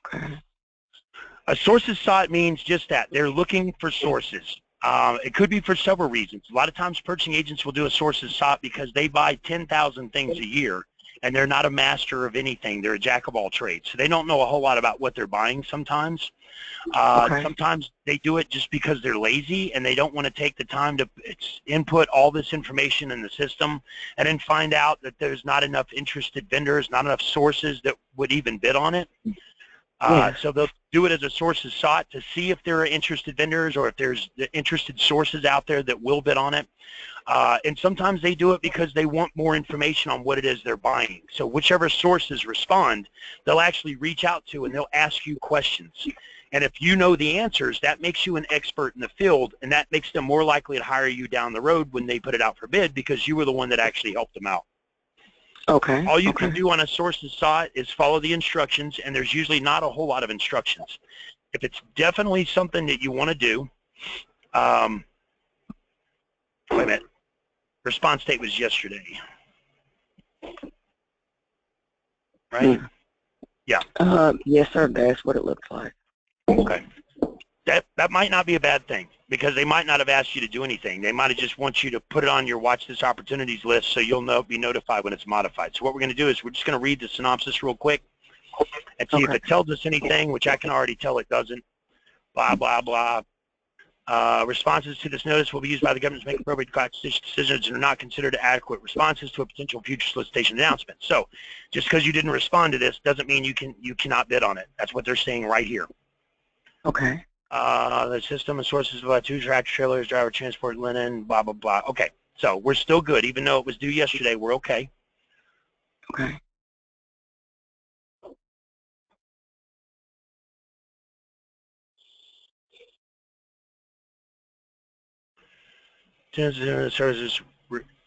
Okay. A sources sought means just that. They're looking for sources. It could be for several reasons. A lot of times purchasing agents will do a sources sought because they buy 10,000 things a year, and they're not a master of anything. They're a jack of all trades. So they don't know a whole lot about what they're buying sometimes. Okay. Sometimes they do it just because they're lazy and they don't want to take the time to input all this information in the system and then find out that there's not enough interested vendors, not enough sources that would even bid on it. So they'll do it as a sources sought to see if there are interested vendors or if there's interested sources out there that will bid on it. And sometimes they do it because they want more information on what it is they're buying. So whichever sources respond, they'll actually reach out to and they'll ask you questions. And if you know the answers, that makes you an expert in the field, and that makes them more likely to hire you down the road when they put it out for bid because you were the one that actually helped them out. Okay. All you can do on a sources sought is follow the instructions, and there's usually not a whole lot of instructions. If it's definitely something that you want to do, wait a minute, response date was yesterday, right? Yeah. Yes, sir. That's what it looks like. Okay. That might not be a bad thing because they might not have asked you to do anything. They might have just want you to put it on your watch this opportunities list so you'll be notified when it's modified. So what we're going to do is we're just going to read the synopsis real quick and see if it tells us anything, which I can already tell it doesn't. Blah, blah, blah. Responses to this notice will be used by the government to make appropriate decisions and are not considered adequate responses to a potential future solicitation announcement. So just because you didn't respond to this doesn't mean you cannot bid on it. That's what they're saying right here. Okay. The system and sources of 2 tractor trailers, driver transport, linen, blah, blah, blah. Okay, so we're still good. Even though it was due yesterday, we're okay. Okay. Services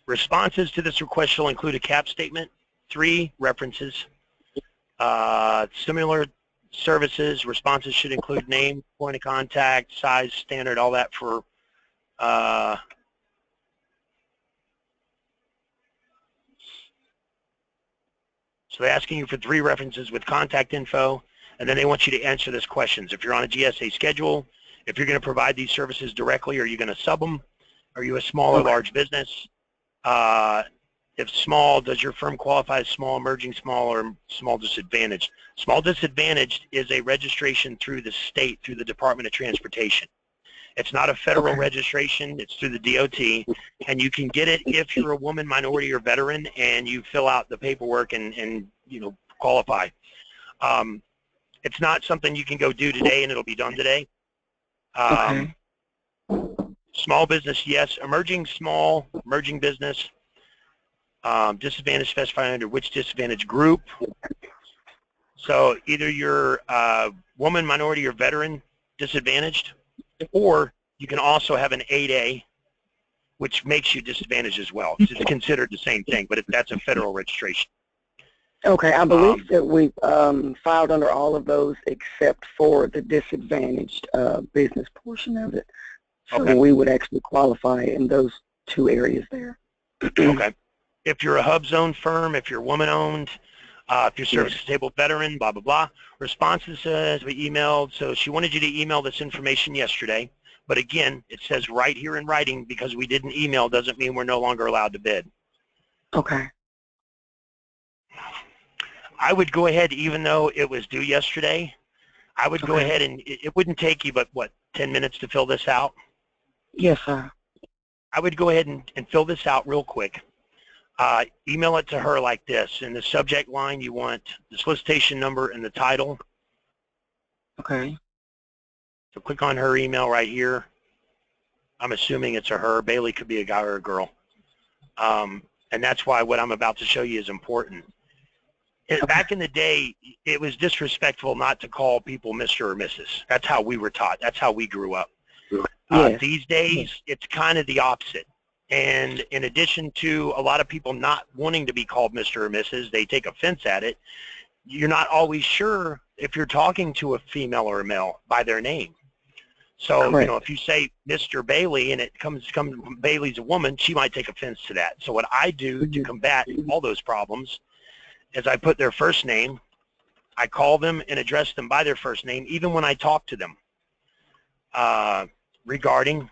responses to this request shall include a cap statement, 3 references, similar services. Responses should include name, point of contact, size, standard, all that for so they're asking you for 3 references with contact info, and then they want you to answer these questions. If you're on a G.S.A. schedule, if you're going to provide these services directly, are you going to sub them? Are you a small or large business? If small, does your firm qualify as small, emerging small, or small disadvantaged? Small disadvantaged is a registration through the state, through the Department of Transportation. It's not a federal registration. It's through the DOT, and you can get it if you're a woman, minority, or veteran, and you fill out the paperwork and qualify. It's not something you can go do today, and it'll be done today. Small business, yes. Emerging small, emerging business. Disadvantage specified under which disadvantage group. So either you're woman, minority, or veteran disadvantaged, or you can also have an 8A, which makes you disadvantaged as well. It's considered the same thing, but that's a federal registration. Okay, I believe that we filed under all of those except for the disadvantaged business portion of it. So we would actually qualify in those 2 areas there. Okay. If you're a HUBzone firm, if you're woman-owned, if you're service-disabled veteran, blah, blah, blah. Responses says we emailed, so she wanted you to email this information yesterday. But again, it says right here in writing, because we didn't email doesn't mean we're no longer allowed to bid. Okay. I would go ahead, even though it was due yesterday, I would go ahead and it wouldn't take you but, what, 10 minutes to fill this out? Yes, sir. I would go ahead and fill this out real quick. Email it to her like this. In the subject line, you want the solicitation number and the title. Okay. So click on her email right here. I'm assuming it's a her. Bailey could be a guy or a girl. And that's why what I'm about to show you is important. Back in the day, it was disrespectful not to call people Mr. or Mrs. That's how we were taught. That's how we grew up. These days, it's kind of the opposite. And in addition to a lot of people not wanting to be called Mr. or Mrs., they take offense at it. You're not always sure if you're talking to a female or a male by their name. So, if you say Mr. Bailey and it comes Bailey's a woman, she might take offense to that. So what I do to combat all those problems is I put their first name, I call them and address them by their first name, even when I talk to them regarding.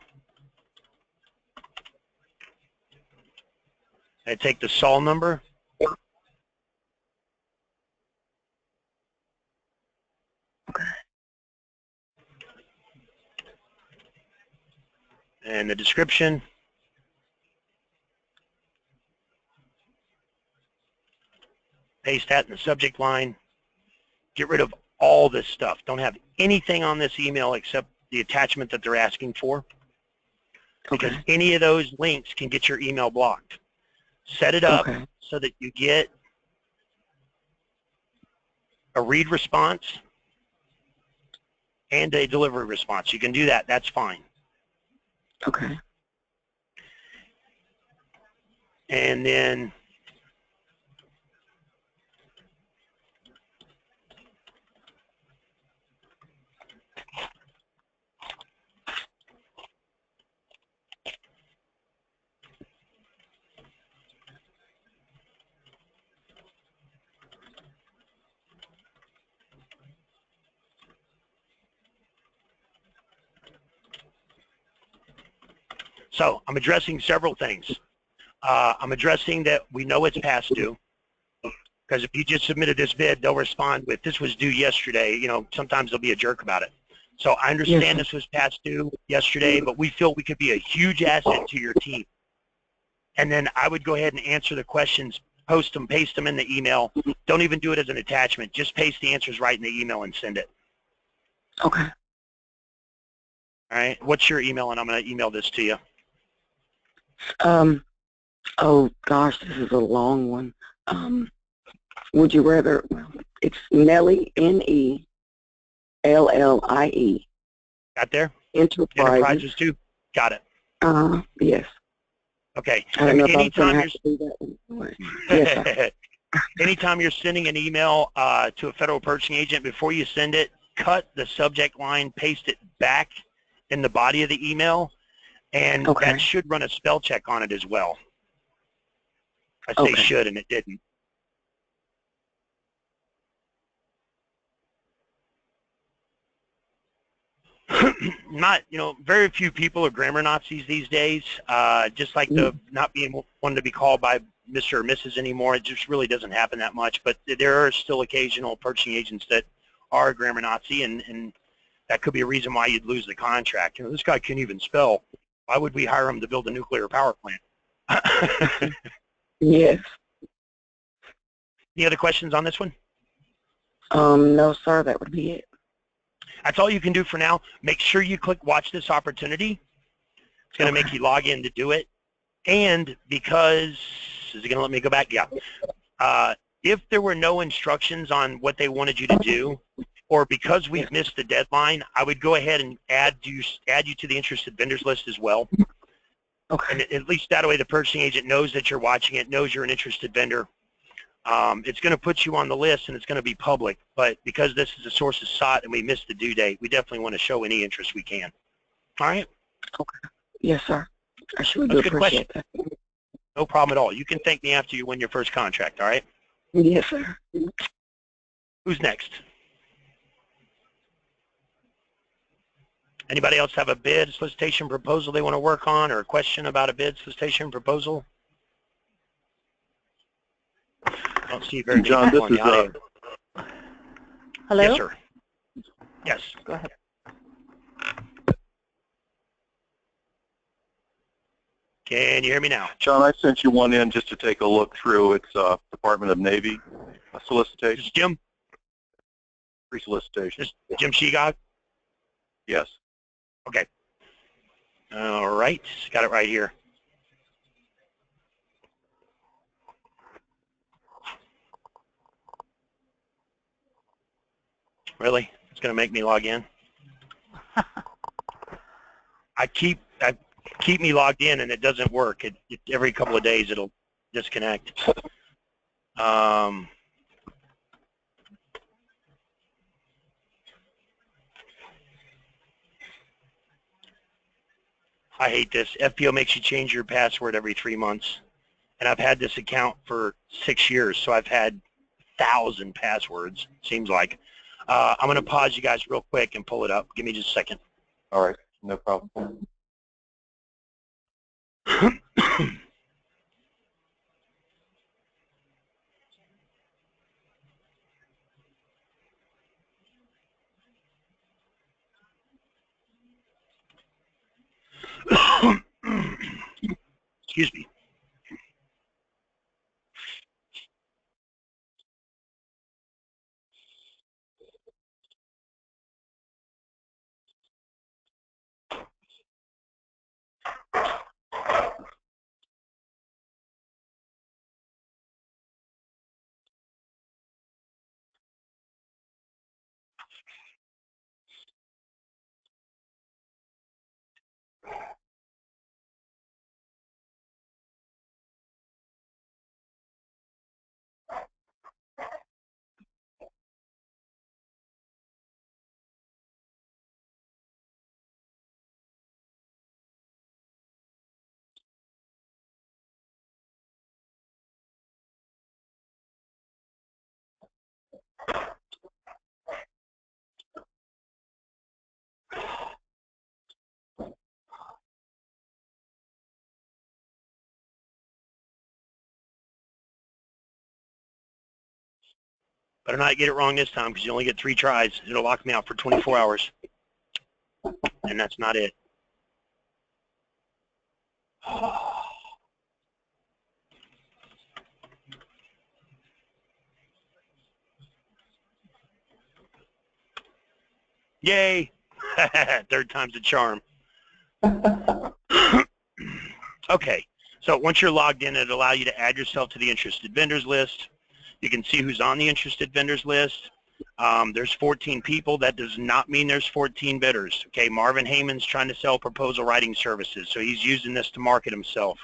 I take the SOL number. Okay. And the description. Paste that in the subject line. Get rid of all this stuff. Don't have anything on this email except the attachment that they're asking for. Because any of those links can get your email blocked. Set it up so that you get a read response and a delivery response. You can do that. That's fine. Okay. And then so I'm addressing several things. I'm addressing that we know it's past due, because if you just submitted this bid, they'll respond with, this was due yesterday. You know, sometimes they'll be a jerk about it. So I understand this was past due yesterday, but we feel we could be a huge asset to your team. And then I would go ahead and answer the questions, post them, paste them in the email. Don't even do it as an attachment. Just paste the answers right in the email and send it. Okay. All right. What's your email? And I'm going to email this to you. Oh gosh, this is a long one. Would you rather, well, it's Nellie, Nellie. Got there? Enterprises too? Got it. Yes. Okay. I don't know if anytime I'm to do that one. Yes, anytime you're sending an email to a federal purchasing agent, before you send it, cut the subject line, paste it back in the body of the email, and that should run a spell check on it as well. I say should, and it didn't. Not, you know, very few people are grammar Nazis these days. Just like the not being one to be called by Mr. or Mrs. anymore. It just really doesn't happen that much. But there are still occasional purchasing agents that are a grammar Nazi, and that could be a reason why you'd lose the contract. You know, this guy can't even spell. Why would we hire him to build a nuclear power plant? Yes. Any other questions on this one? No, sir, that would be it. That's all you can do for now. Make sure you click watch this opportunity. It's going to make you log in to do it. And because, is it going to let me go back? Yeah. If there were no instructions on what they wanted you to do, or because we've missed the deadline, I would go ahead and add you to the interested vendors list as well. Okay. And at least that way the purchasing agent knows that you're watching it, knows you're an interested vendor. It's going to put you on the list, and it's going to be public. But because this is a source of sought and we missed the due date, we definitely want to show any interest we can. All right? Okay. Yes, sir. I sure do appreciate that. No problem at all. You can thank me after you win your first contract, all right? Yes, sir. Who's next? Anybody else have a bid solicitation proposal they want to work on, or a question about a bid solicitation proposal? I don't see very many John, people on the audio. Hello? Yes, sir. Yes. Go ahead. Can you hear me now? John, I sent you one in just to take a look through. It's Department of Navy solicitation. This is Jim? Pre-solicitation. This is Jim Shegog? Yes. Okay. All right. Got it right here. Really? It's going to make me log in? I keep me logged in, and it doesn't work. Every couple of days it'll disconnect. I hate this. FBO makes you change your password every 3 months. And I've had this account for 6 years, so I've had 1,000 passwords, seems like. I'm going to pause you guys real quick and pull it up. Give me just a second. All right, no problem. Excuse me. Better not get it wrong this time because you only get 3 tries. It'll lock me out for 24 hours. And that's not it. Yay! Third time's a charm. Okay, so once you're logged in, it'll allow you to add yourself to the interested vendors list. You can see who's on the interested vendors list. There's 14 people. That does not mean there's 14 bidders. Okay, Marvin Heyman's trying to sell proposal writing services, so he's using this to market himself.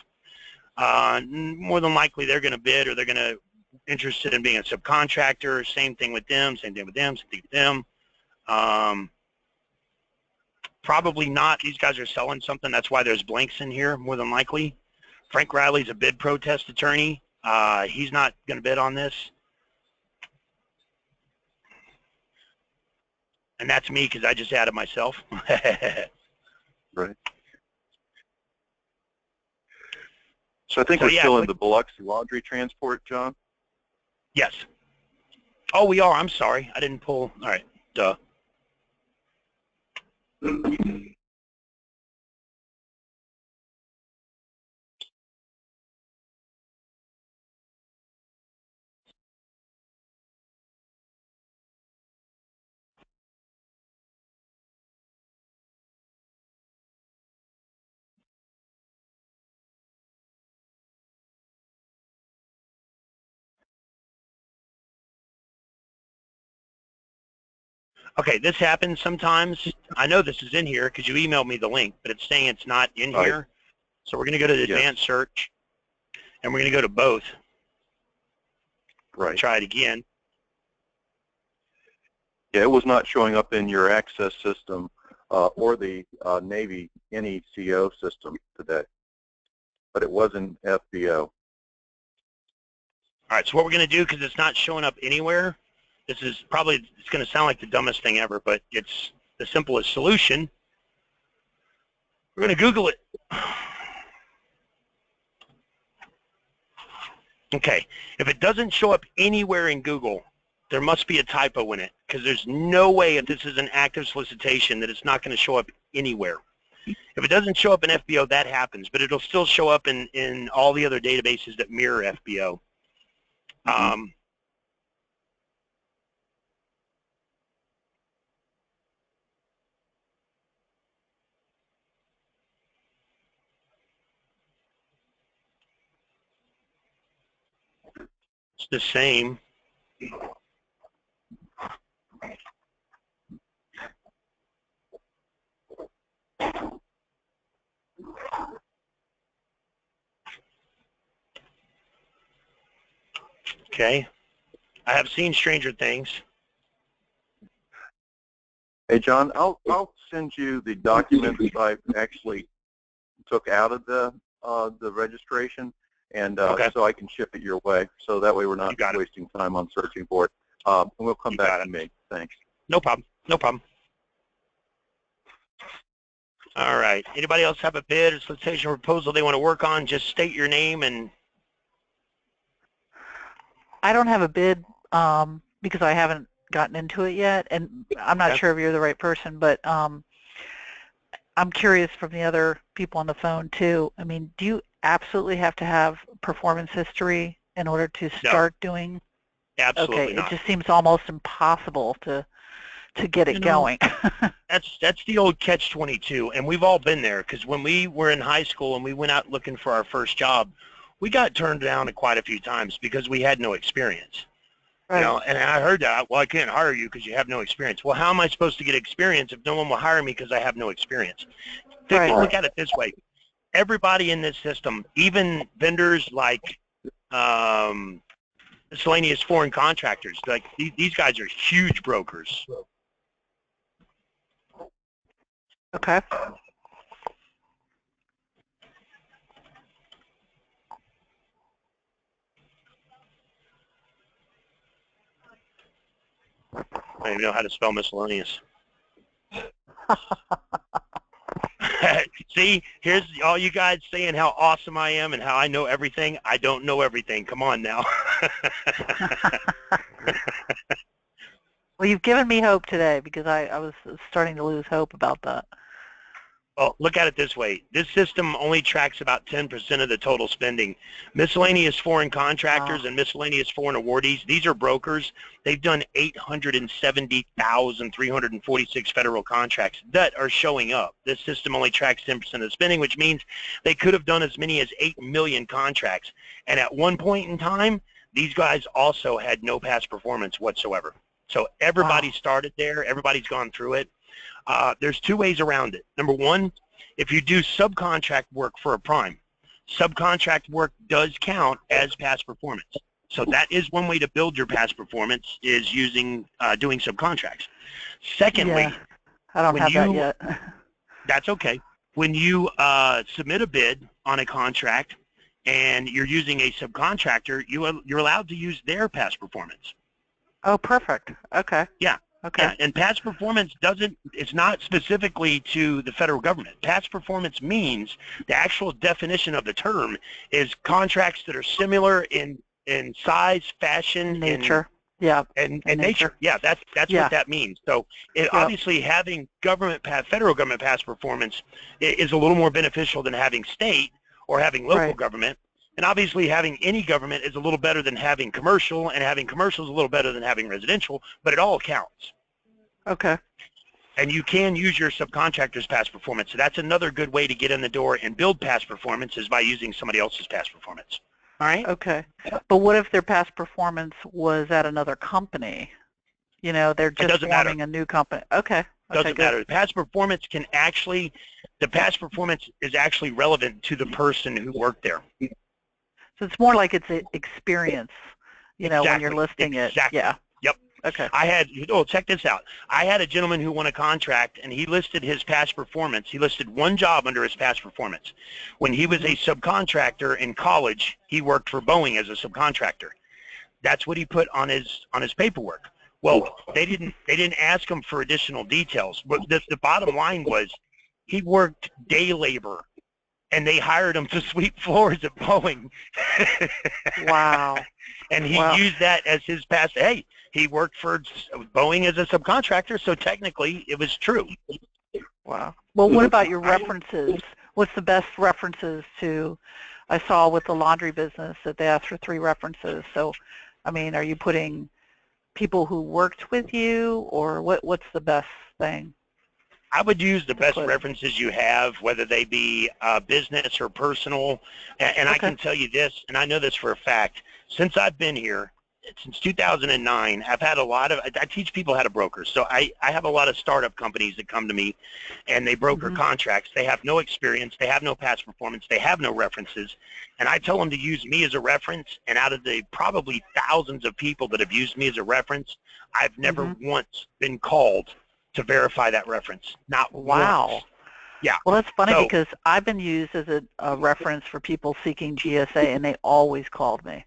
More than likely, they're going to bid or they're going to interested in being a subcontractor. Same thing with them. Same thing with them. Same thing with them. Probably not. These guys are selling something. That's why there's blanks in here, more than likely. Frank Riley's a bid protest attorney. He's not going to bid on this. And that's me because I just added myself. Right. So I think we're still in the Biloxi laundry transport, John? Yes. Oh, we are. I'm sorry. I didn't pull. All right. Duh. Okay, this happens sometimes. I know this is in here because you emailed me the link, but it's saying it's not in here. So we're going to go to the advanced search, and we're going to go to both. Right. Try it again. Yeah, it was not showing up in your access system or the Navy NECO system today, but it was in FBO. All right, so what we're going to do, because it's not showing up anywhere, this is probably, it's going to sound like the dumbest thing ever, but it's the simplest solution. We're going to Google it. Okay, if it doesn't show up anywhere in Google, there must be a typo in it, because there's no way if this is an active solicitation that it's not going to show up anywhere. If it doesn't show up in FBO, that happens, but it'll still show up in all the other databases that mirror FBO. It's the same. Okay. I have seen stranger things. Hey, John, I'll send you the documents I actually took out of the registration, and Okay. so I can ship it your way. So that way we're not You got it. wasting time on searching for it. And we'll come You back got to it. me. Thanks. No problem. No problem. All right. Anybody else have a bid or solicitation or proposal they want to work on? Just state your name and. I don't have a bid because I haven't gotten into it yet, and I'm not Okay. sure if you're the right person, but I'm curious from the other people on the phone too. I mean, do you absolutely have to have performance history in order to start doing? Absolutely Okay, not. it just seems almost impossible to get it going. That's the old catch-22, and we've all been there, because when we were in high school and we went out looking for our first job, we got turned down quite a few times because we had no experience. Right. You know, and I heard that, well, I can't hire you because you have no experience. Well, how am I supposed to get experience if no one will hire me because I have no experience? Look at it this way. Everybody in this system, even vendors like miscellaneous foreign contractors, like these guys are huge brokers. Okay. I don't even know how to spell miscellaneous. See, here's all you guys saying how awesome I am and how I know everything. I don't know everything. Come on now. Well, you've given me hope today because I was starting to lose hope about that. Well, look at it this way. This system only tracks about 10% of the total spending. Miscellaneous foreign contractors and miscellaneous foreign awardees, these are brokers. They've done 870,346 federal contracts that are showing up. This system only tracks 10% of the spending, which means they could have done as many as 8 million contracts. And at one point in time, these guys also had no past performance whatsoever. So everybody started there. Everybody's gone through it. There's two ways around it. Number one, if you do subcontract work for a prime, subcontract work does count as past performance. So that is one way to build your past performance, is using doing subcontracts. Secondly, I don't have that yet. That's okay. When you submit a bid on a contract and you're using a subcontractor, you're allowed to use their past performance. Oh, perfect. Okay. Yeah. Okay. Yeah, and past performance it's not specifically to the federal government. Past performance means the actual definition of the term is contracts that are similar in size, fashion, nature. And nature. Yeah, that's what that means. So obviously having federal government past performance is a little more beneficial than having state or having local government. And obviously having any government is a little better than having commercial, and having commercial is a little better than having residential, but it all counts. Okay. And you can use your subcontractor's past performance. So that's another good way to get in the door and build past performance, is by using somebody else's past performance. All right? Okay. But what if their past performance was at another company? You know, they're just forming a new company. Okay. Doesn't matter. The past performance is actually relevant to the person who worked there. So it's more like it's an experience, you know, when you're listing it. Yeah. Yep. Okay. Check this out. I had a gentleman who won a contract, and he listed his past performance. He listed one job under his past performance. When he was a subcontractor in college, he worked for Boeing as a subcontractor. That's what he put on his paperwork. Well, they didn't ask him for additional details. But the bottom line was he worked day labor, and they hired him to sweep floors at Boeing. Wow. And he used that as his past. Hey, he worked for Boeing as a subcontractor, so technically it was true. Wow. Well, what about your references? What's the best references to? I saw with the laundry business that they asked for 3 references. So, I mean, are you putting people who worked with you, or what's the best thing? I would use the best references you have, whether they be business or personal. And I can tell you this, and I know this for a fact, since I've been here, since 2009, I've had I teach people how to broker. So I have a lot of startup companies that come to me, and they broker contracts. They have no experience. They have no past performance. They have no references. And I tell them to use me as a reference. And out of the probably thousands of people that have used me as a reference, I've never once been called to verify that reference. Not once. Yeah. Well, that's funny So, because I've been used as a reference for people seeking GSA, and they always called me.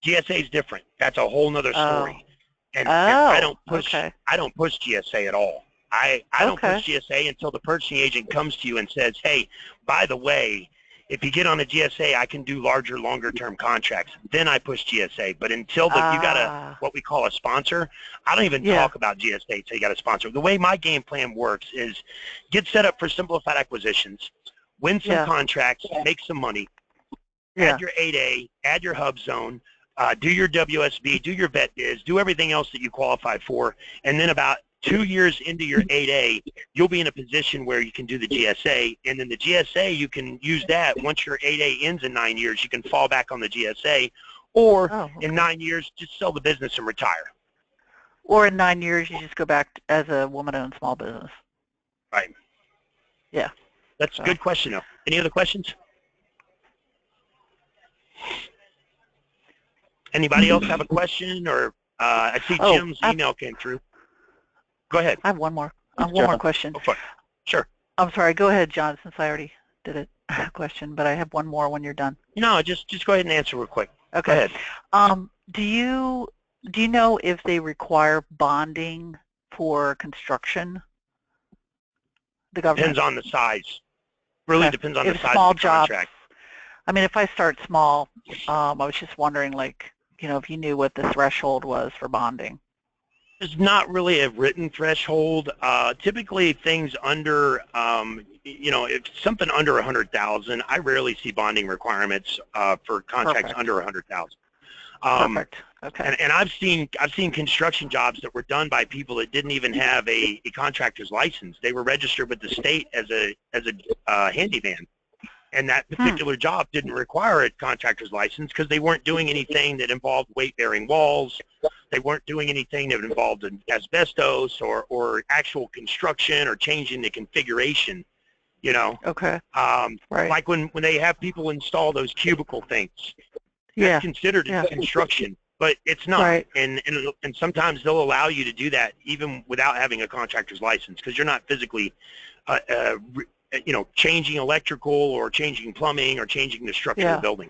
GSA is different. That's a whole nother story. And I Oh, don't push okay. I don't push GSA at all. I don't Okay. push GSA until the purchasing agent comes to you and says, hey, by the way, if you get on a GSA, I can do larger, longer-term contracts. Then I push GSA. But until you got what we call a sponsor, I don't even talk about GSA until you got a sponsor. The way my game plan works is get set up for simplified acquisitions, win some contracts, make some money, add your 8A, add your HUBzone, do your WOSB, do your vet-biz, do everything else that you qualify for, and then about 2 years into your 8A, you'll be in a position where you can do the GSA, and then the GSA, you can use that. Once your 8A ends in 9 years, you can fall back on the GSA, or in 9 years, just sell the business and retire. Or in 9 years, you just go back as a woman-owned small business. Right. Yeah. That's a good question, though. Any other questions? Anybody else have a question? Or I see Jim's email came through. Go ahead. I have one more. One more question. Go for it. Sure. I'm sorry. Go ahead, John, since I already did a question, but I have one more when you're done. No, just go ahead and answer real quick. Okay. Go ahead. Do you know if they require bonding for construction? The government? Depends on the size. Really depends on the size small of the contract. Jobs, I mean, if I start small, I was just wondering, like, if you knew what the threshold was for bonding. There's not really a written threshold. Typically, things under, if something under 100,000, I rarely see bonding requirements for contracts under 100,000. Perfect. Okay. And I've seen construction jobs that were done by people that didn't even have a contractor's license. They were registered with the state as a handyman. And that particular job didn't require a contractor's license because they weren't doing anything that involved weight-bearing walls. They weren't doing anything that involved asbestos or actual construction or changing the configuration, Okay. Like when they have people install those cubicle things. That's considered construction, but it's not. Right. And sometimes they'll allow you to do that even without having a contractor's license because you're not physically changing electrical or changing plumbing or changing the structure of the building.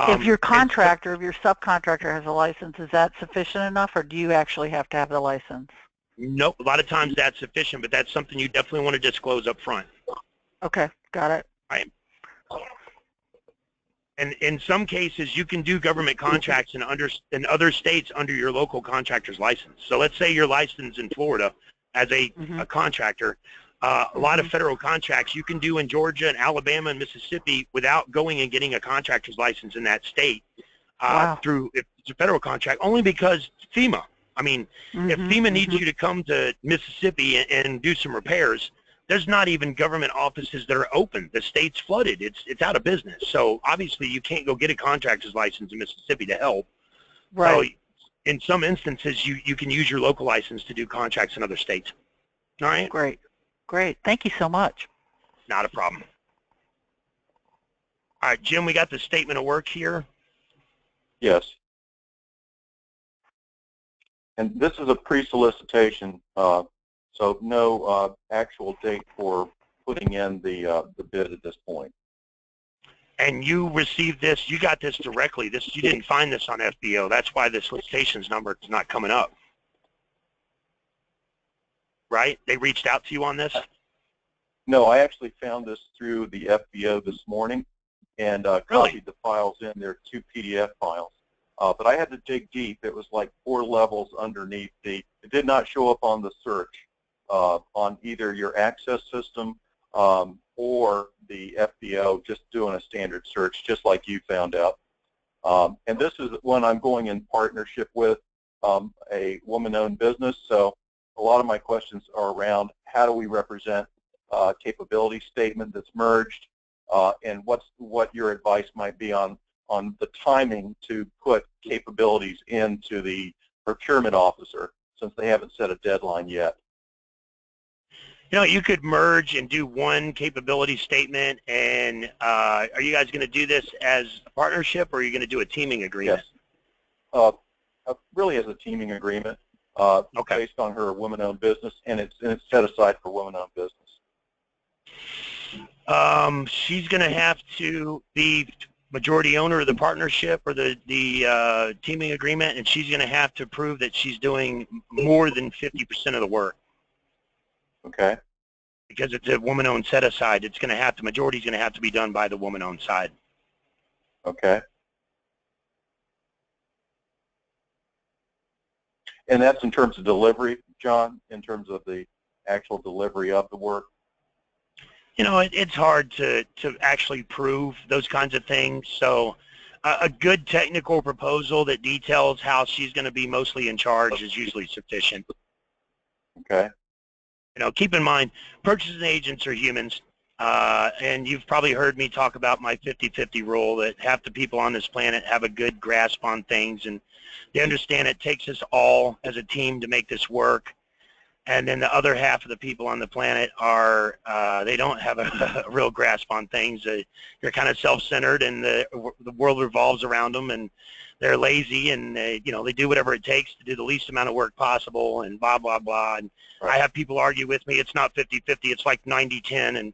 If your contractor, if your subcontractor has a license, is that sufficient enough, or do you actually have to have the license? Nope. A lot of times that's sufficient, but that's something you definitely want to disclose up front. Okay. Got it. Right. And in some cases, you can do government contracts in other states under your local contractor's license. So let's say you're licensed in Florida as a contractor. A lot of federal contracts you can do in Georgia and Alabama and Mississippi without going and getting a contractor's license in that state through if it's a federal contract, only because FEMA. I mean, if FEMA needs you to come to Mississippi and do some repairs, there's not even government offices that are open. The state's flooded. It's out of business. So obviously you can't go get a contractor's license in Mississippi to help. Right. So in some instances, you can use your local license to do contracts in other states. All right? Great. Thank you so much. Not a problem. All right, Jim, we got the statement of work here. Yes. And this is a pre-solicitation, so no actual date for putting in the bid at this point. And you received this, you got this directly. You didn't find this on FBO. That's why the solicitations number is not coming up. Right? They reached out to you on this? No, I actually found this through the FBO this morning and copied the files in. They're 2 PDF files. But I had to dig deep. It was like 4 levels underneath it did not show up on the search on either your access system or the FBO, just doing a standard search, just like you found out. And this is one I'm going in partnership with a woman-owned business. So a lot of my questions are around how do we represent capability statement that's merged, and what your advice might be on the timing to put capabilities into the procurement officer, since they haven't set a deadline yet. You could merge and do one capability statement, and are you guys going to do this as a partnership, or are you going to do a teaming agreement? Yes. Really as a teaming agreement. Based on her woman-owned business, and it's set aside for woman-owned business. She's going to have to be majority owner of the partnership or the teaming agreement, and she's going to have to prove that she's doing more than 50% of the work. Okay. Because it's a woman-owned set-aside, it's going to have to, majority's going to have to be done by the woman-owned side. Okay. And that's in terms of delivery, John, in terms of the actual delivery of the work? You know, it's hard to actually prove those kinds of things. So a good technical proposal that details how she's going to be mostly in charge is usually sufficient. Okay. You know, keep in mind, purchasing agents are humans, and you've probably heard me talk about my 50-50 rule, that half the people on this planet have a good grasp on things, and they understand it takes us all as a team to make this work. And then the other half of the people on the planet are, they don't have a real grasp on things. They're kind of self-centered, and the world revolves around them, and they're lazy, and you know, they do whatever it takes to do the least amount of work possible, and blah, blah, blah. And right. I have people argue with me, it's not 50-50, it's like 90-10.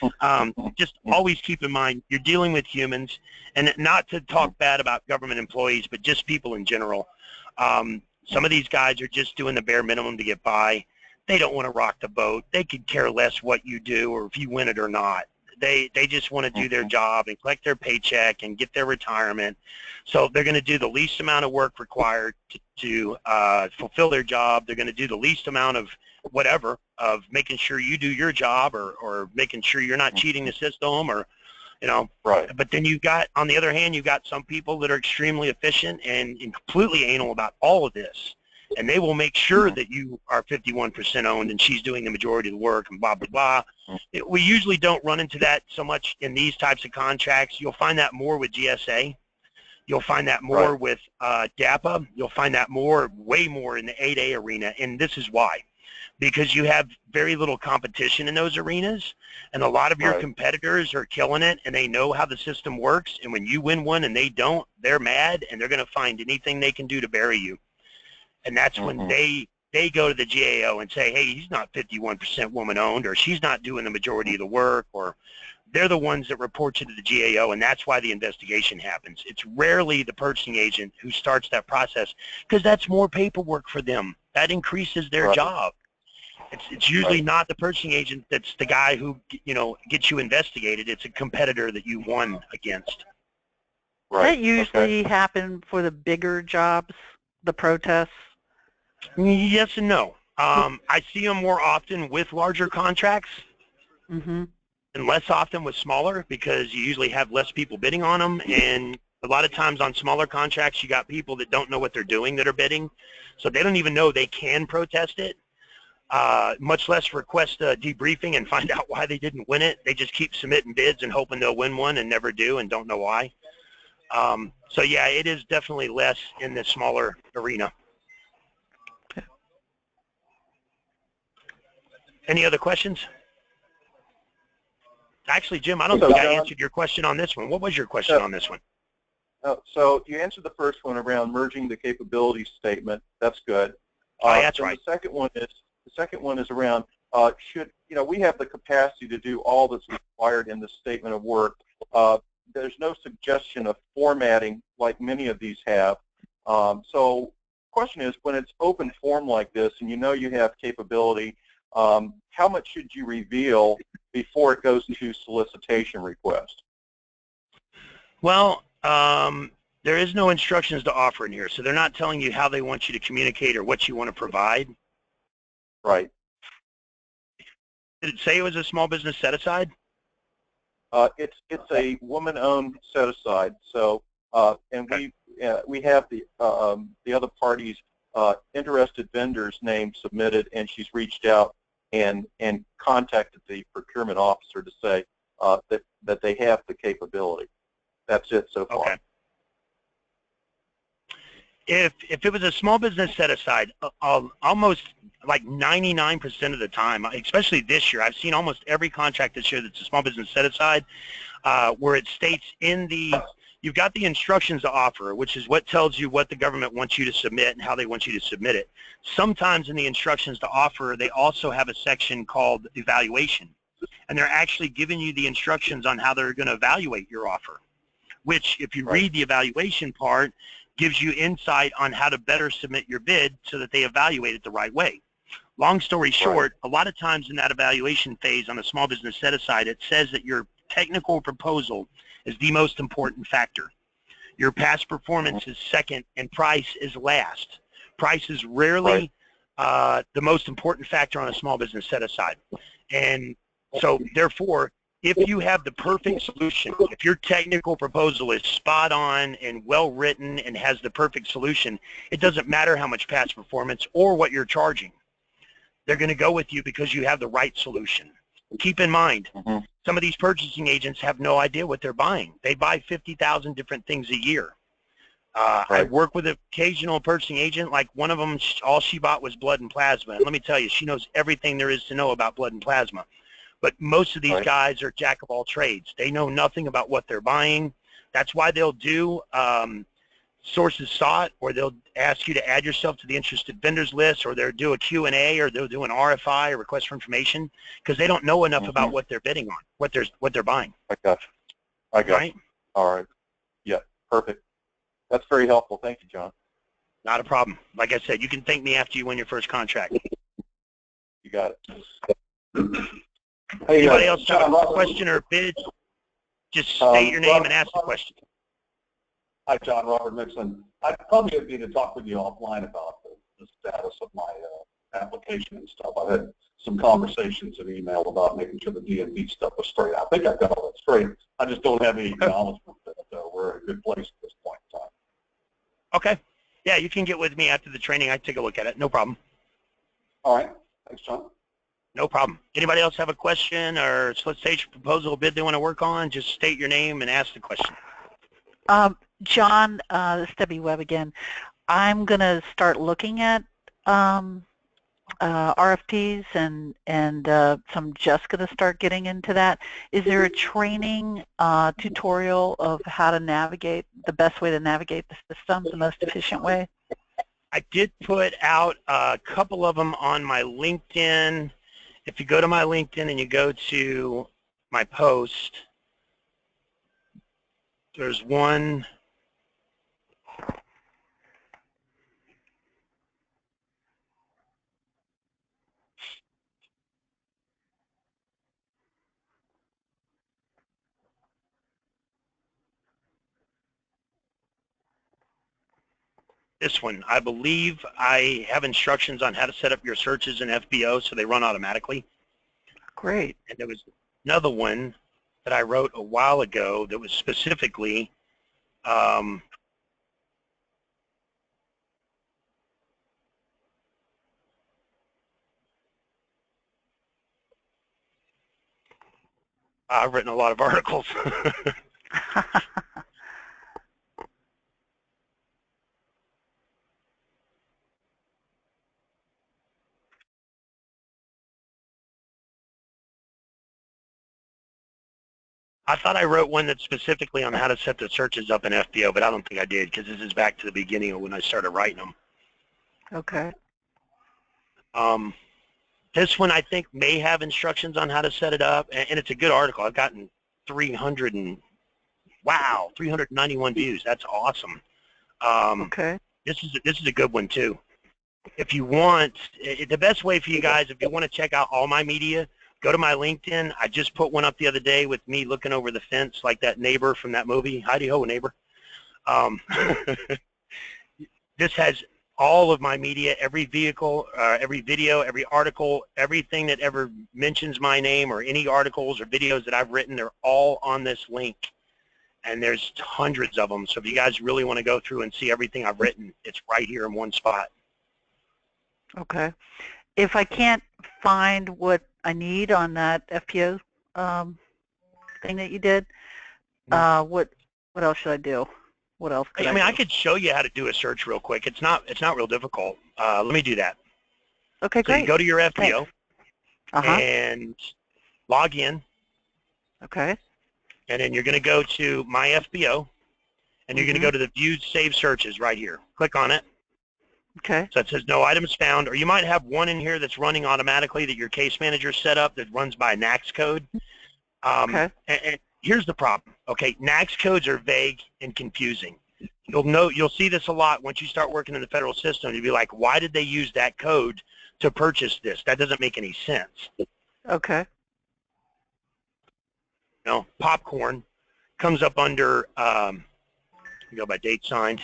And just always keep in mind, you're dealing with humans, and not to talk bad about government employees, but just people in general. Some of these guys are just doing the bare minimum to get by. They don't want to rock the boat. They could care less what you do or if you win it or not. They just want to do their job and collect their paycheck and get their retirement. So they're going to do the least amount of work required to fulfill their job. They're going to do the least amount of whatever, of making sure you do your job, or making sure you're not cheating the system, or, you know. Right. But then you've got, on the other hand, you've got some people that are extremely efficient and completely anal about all of this. And they will make sure that you are 51% owned and she's doing the majority of the work and blah, blah, blah. We usually don't run into that so much in these types of contracts. You'll find that more with G.S.A. You'll find that more with DAPA. You'll find that way more in the 8A arena. And this is why. Because you have very little competition in those arenas, and a lot of your competitors are killing it, and they know how the system works. And when you win one and they don't, they're mad, and they're going to find anything they can do to bury you. And that's when they go to the GAO and say, hey, he's not 51% woman-owned, or she's not doing the majority of the work, or they're the ones that report you to the GAO, and that's why the investigation happens. It's rarely the purchasing agent who starts that process, because that's more paperwork for them. That increases their job. It's usually not the purchasing agent that's the guy who, you know, gets you investigated. It's a competitor that you won against. Does that usually happen for the bigger jobs, the protests? Yes and no. I see them more often with larger contracts and less often with smaller, because you usually have less people bidding on them. And a lot of times on smaller contracts, you got people that don't know what they're doing that are bidding. So they don't even know they can protest it. Much less request a debriefing and find out why they didn't win it. They just keep submitting bids and hoping they'll win one and never do and don't know why. So yeah, it is definitely less in the smaller arena. Any other questions? Actually, Jim, I don't think I answered your question on this one. What was your question on this one? So you answered the first one around merging the capability statement. That's good. That's right. The second one is around should, you know, we have the capacity to do all that's required in the statement of work. There's no suggestion of formatting like many of these have. So the question is, when it's open form like this and you know you have capability, how much should you reveal before it goes to solicitation request? Well, there is no instructions to offer in here, so they're not telling you how they want you to communicate or what you want to provide. Right. Did it say it was a small business set-aside? It's a woman-owned set-aside. So, and we have the other parties' interested vendors' names submitted, and she's reached out and contacted the procurement officer to say that they have the capability. That's it so far. Okay. If it was a small business set-aside, almost like 99% of the time, especially this year, I've seen almost every contract this year that's a small business set-aside where it states in the, you've got the instructions to offer, which is what tells you what the government wants you to submit and how they want you to submit it. Sometimes in the instructions to offer, they also have a section called evaluation. and they're actually giving you the instructions on how they're going to evaluate your offer, which, if you read the evaluation part, gives you insight on how to better submit your bid so that they evaluate it the right way. Long story short, a lot of times in that evaluation phase on a small business set-aside, it says that your technical proposal is the most important factor. Your past performance is second, and price is last. Price is rarely the most important factor on a small business set-aside. And so, therefore, if you have the perfect solution, if your technical proposal is spot on and well written and has the perfect solution, it doesn't matter how much past performance or what you're charging. They're going to go with you because you have the right solution. Keep in mind, some of these purchasing agents have no idea what they're buying. They buy 50,000 different things a year. I work with an occasional purchasing agent, like one of them, all she bought was blood and plasma. And let me tell you, she knows everything there is to know about blood and plasma. But most of these guys are jack of all trades. They know nothing about what they're buying. That's why they'll do sources sought, or they'll ask you to add yourself to the interested vendors list, or they'll do a Q&A, or they'll do an RFI, or request for information, because they don't know enough about what they're bidding on, what they're buying. I got you. I got you. All right. Yeah, perfect. That's very helpful. Thank you, John. Not a problem. Like I said, you can thank me after you win your first contract. You got it. Hey, anybody else have a question or bid? Just state your name and ask the question. Hi, John. Robert Mixon. I probably need to talk with you offline about the status of my application and stuff. I've had some conversations and email about making sure the DMV stuff was straight. I think I've got all that straight. I just don't have any acknowledgement that we're in a good place at this point in time. Okay. Yeah, you can get with me after the training. I take a look at it. No problem. All right. Thanks, John. No problem. Anybody else have a question or solicitation proposal bid they want to work on? Just state your name and ask the question. John, this is Debbie Webb again. I'm going to start looking at RFPs and so I'm just going to start getting into that. Is there a training tutorial of how to navigate, the best way to navigate the system, the most efficient way? I did put out a couple of them on my LinkedIn. If you go to my LinkedIn and you go to my post, there's one. This one, I believe I have instructions on how to set up your searches in FBO so they run automatically. Great. And there was another one that I wrote a while ago that was specifically I've written a lot of articles. I thought I wrote one that's specifically on how to set the searches up in FBO, but I don't think I did because this is back to the beginning of when I started writing them. Okay. This one I think may have instructions on how to set it up, and it's a good article. I've gotten 391 views. That's awesome. Okay. This is a good one too. If you want, the best way for you guys, if you want to check out all my media, go to my LinkedIn. I just put one up the other day with me looking over the fence like that neighbor from that movie, Heidi Ho, Neighbor. This has all of my media, every vehicle, every video, every article, everything that ever mentions my name or any articles or videos that I've written, they're all on this link. And there's hundreds of them. So if you guys really want to go through and see everything I've written, it's right here in one spot. Okay. If I can't find what I need on that FBO thing that you did, what else should I do? What else could I do? I could show you how to do a search real quick. It's not real difficult. Let me do that. Okay, great. So you go to your FBO and log in. Okay. And then you're going to go to My FBO, and you're going to go to the View Save Searches right here. Click on it. Okay. So it says no items found, or you might have one in here that's running automatically that your case manager set up that runs by NAICS code. Okay. And here's the problem. Okay, NAICS codes are vague and confusing. You'll see this a lot once you start working in the federal system. You'll be like, why did they use that code to purchase this? That doesn't make any sense. Okay. You know, popcorn comes up under, go by date signed.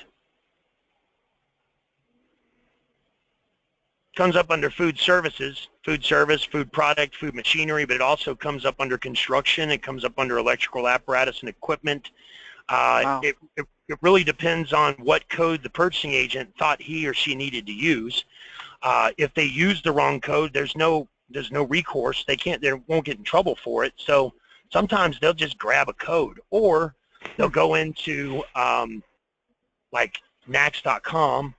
Comes up under food services, food service, food product, food machinery, but it also comes up under construction. It comes up under electrical apparatus and equipment. Wow. It really depends on what code the purchasing agent thought he or she needed to use. If they use the wrong code, there's no recourse. They won't get in trouble for it. So sometimes they'll just grab a code, or they'll go into like NAICS.com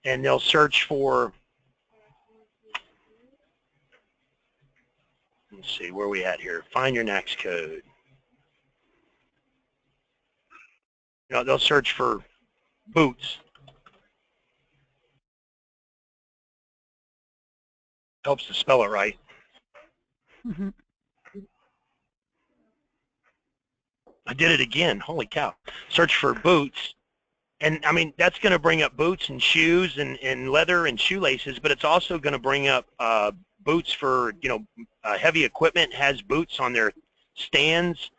and they'll search for, let's see, where are we at here? Find your NAICS code. You know, they'll search for boots. Helps to spell it right. Mm-hmm. I did it again. Holy cow. Search for boots. And, I mean, that's going to bring up boots and shoes and leather and shoelaces, but it's also going to bring up boots for, you know, heavy equipment has boots on their stands.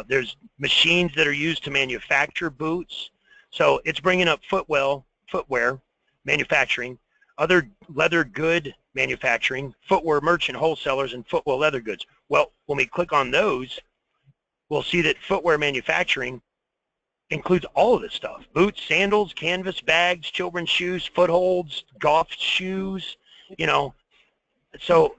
There's machines that are used to manufacture boots. So it's bringing up footwear manufacturing, other leather good manufacturing, footwear merchant wholesalers, and footwear leather goods. Well, when we click on those, we'll see that footwear manufacturing includes all of this stuff: boots, sandals, canvas, bags, children's shoes, footholds, golf shoes, you know. So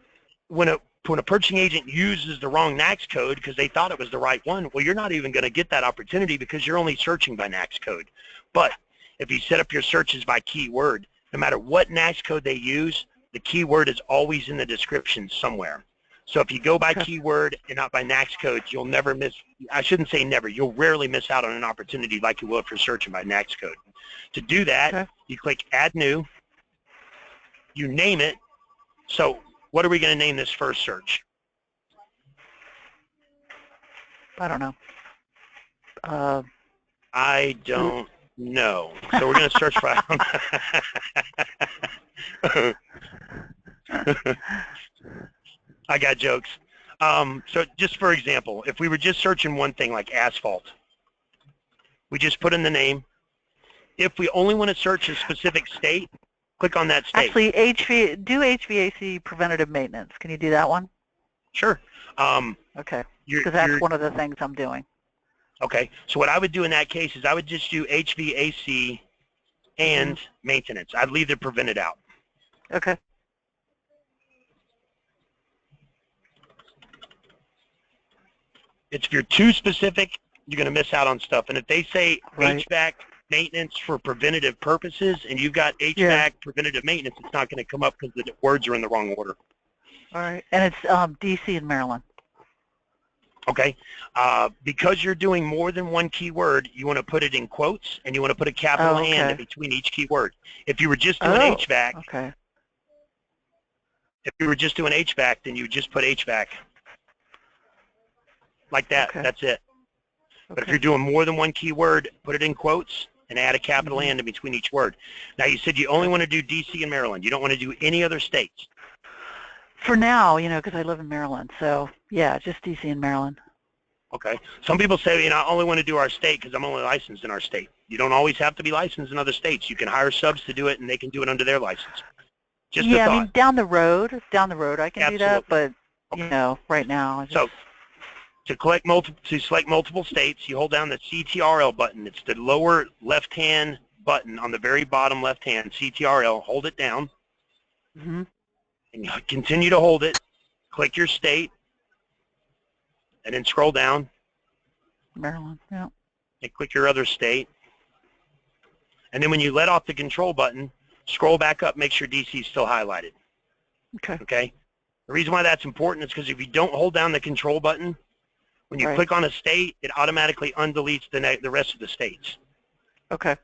when a purchasing agent uses the wrong NAICS code because they thought it was the right one, well, you're not even going to get that opportunity because you're only searching by NAICS code. But if you set up your searches by keyword, no matter what NAICS code they use, the keyword is always in the description somewhere. So if you go by keyword and not by NAICS code, you'll never miss, I shouldn't say never, you'll rarely miss out on an opportunity like you will if you're searching by NAICS code. To do that, you click Add New, you name it. So what are we going to name this first search? I don't know. I don't know. So we're going to search for... I got jokes. So just for example, if we were just searching one thing like asphalt, we just put in the name. If we only want to search a specific state, click on that state. Actually, do HVAC preventative maintenance. Can you do that one? Sure. Okay, because that's one of the things I'm doing. Okay, so what I would do in that case is I would just do HVAC and maintenance. I'd leave the prevented out. Okay. If you're too specific, you're going to miss out on stuff. And if they say HVAC maintenance for preventative purposes and you've got HVAC preventative maintenance, it's not going to come up because the words are in the wrong order. All right. And it's D.C. and Maryland. Okay. Because you're doing more than one keyword, you want to put it in quotes and you want to put a capital and in between each keyword. If you were just doing HVAC, if you were just doing HVAC, then you would just put HVAC. Like that. That's it. But if you're doing more than one keyword, put it in quotes and add a capital and in between each word. Now, you said you only want to do D.C. and Maryland. You don't want to do any other states. For now, you know, because I live in Maryland. So, yeah, just D.C. and Maryland. Okay. Some people say, you know, I only want to do our state because I'm only licensed in our state. You don't always have to be licensed in other states. You can hire subs to do it, and they can do it under their license. Just a thought. I mean, down the road, I can do that. But, you know, right now. So, to select multiple states, you hold down the CTRL button. It's the lower left-hand button on the very bottom left-hand, CTRL. Hold it down. And you continue to hold it. Click your state. And then scroll down. Maryland, yeah. And click your other state. And then when you let off the control button, scroll back up, make sure DC is still highlighted. Okay? The reason why that's important is because if you don't hold down the control button, when you click on a state, it automatically undeletes the rest of the states. Okay.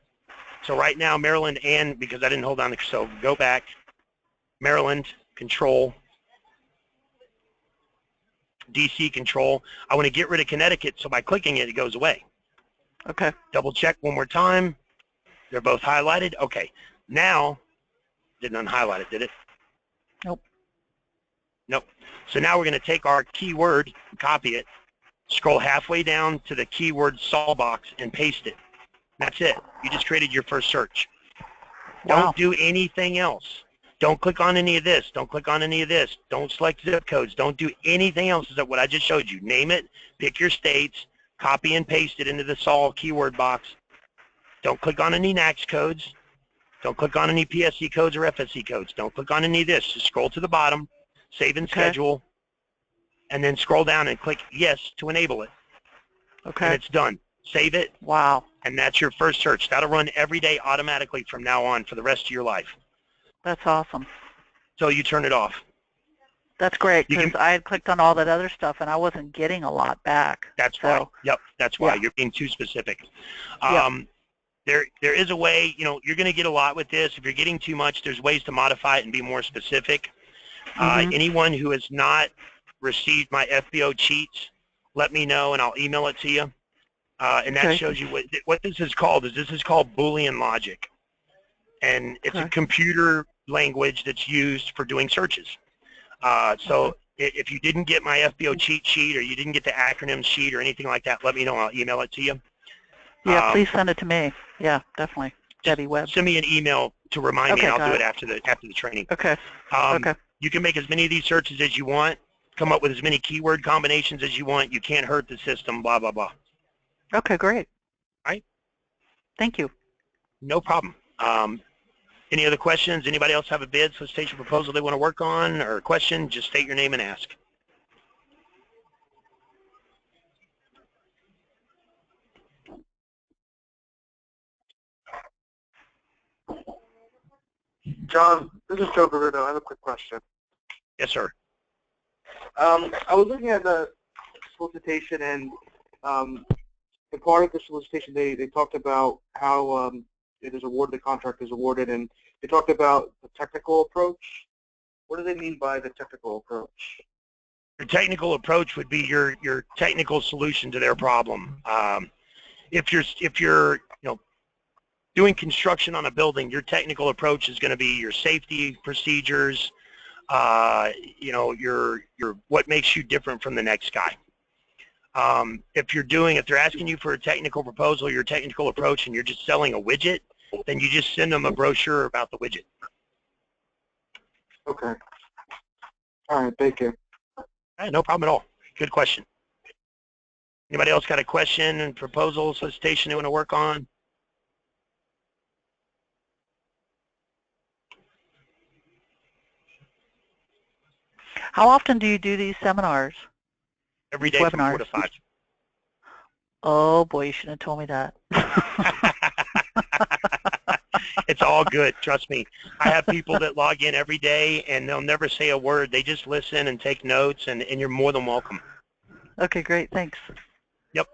So right now, Maryland and, because I didn't hold on, so go back, Maryland, control, DC, control. I want to get rid of Connecticut, so by clicking it, it goes away. Okay. Double check one more time. They're both highlighted. Okay. Now, didn't unhighlight it, did it? Nope. Nope. So now we're going to take our keyword, copy it, scroll halfway down to the keyword sol box, and paste it. That's it. You just created your first search. Wow. Don't do anything else. Don't click on any of this. Don't click on any of this. Don't select zip codes. Don't do anything else except what I just showed you. Name it, pick your states, copy and paste it into the sol keyword box. Don't click on any NAICS codes. Don't click on any PSC codes or FSC codes. Don't click on any of this. Just scroll to the bottom, save and schedule, and then scroll down and click yes to enable it. Okay. And it's done. Save it. Wow. And that's your first search. That'll run every day automatically from now on for the rest of your life. That's awesome. So you turn it off. That's great, because I had clicked on all that other stuff and I wasn't getting a lot back. That's why. Yep, that's why. You're being too specific. There is a way, you know, you're going to get a lot with this. If you're getting too much, there's ways to modify it and be more specific. Anyone who has not received my FBO cheats, let me know and I'll email it to you. And that shows you what this is called. This is called Boolean logic. And it's a computer language that's used for doing searches. So if you didn't get my FBO cheat sheet or you didn't get the acronym sheet or anything like that, let me know. I'll email it to you. Yeah, please send it to me. Yeah, definitely. Debbie Webb. Send me an email to remind me, and I'll do it after the training. Okay. You can make as many of these searches as you want, come up with as many keyword combinations as you want. You can't hurt the system, blah, blah, blah. Okay, great. All right. Thank you. No problem. Any other questions? Anybody else have a bid, solicitation proposal they want to work on, or a question? Just state your name and ask. John, this is Joe Garrido. I have a quick question. Yes, sir. I was looking at the solicitation, and in part of the solicitation, they talked about how it is awarded, the contract is awarded, and they talked about the technical approach. What do they mean by the technical approach? Your technical approach would be your technical solution to their problem. If you're doing construction on a building, your technical approach is going to be your safety procedures, your what makes you different from the next guy. If they're asking you for a technical proposal, your technical approach, and you're just selling a widget, then you just send them a brochure about the widget. Okay. All right, thank you. All right, no problem at all. Good question. Anybody else got a question and proposal, solicitation they want to work on? How often do you do these seminars? Every day from 4 to 5. Oh boy, you shouldn't have told me that. It's all good, trust me. I have people that log in every day and they'll never say a word. They just listen and take notes, and you're more than welcome. Okay, great, thanks. Yep.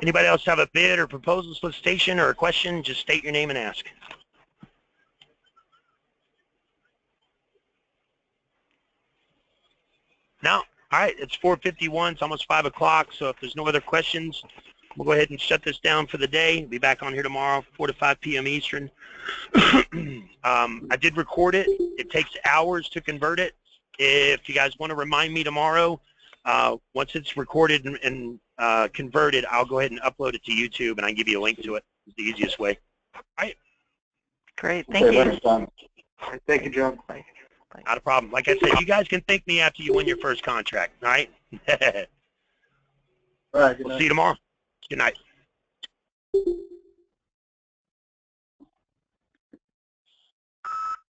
Anybody else have a bid or proposal, solicitation, or a question? Just state your name and ask. No? All right, it's 4:51. It's almost 5 o'clock, so if there's no other questions, we'll go ahead and shut this down for the day. Be back on here tomorrow, 4 to 5 p.m. Eastern. I did record it. It takes hours to convert it. If you guys want to remind me tomorrow, once it's recorded and converted, I'll go ahead and upload it to YouTube, and I can give you a link to it. It's the easiest way. All right. Great, thank you. All right, thank you, John. Bye. Not a problem. Like I said, you guys can thank me after you win your first contract, all right? All right, good night. We'll see you tomorrow. Good night.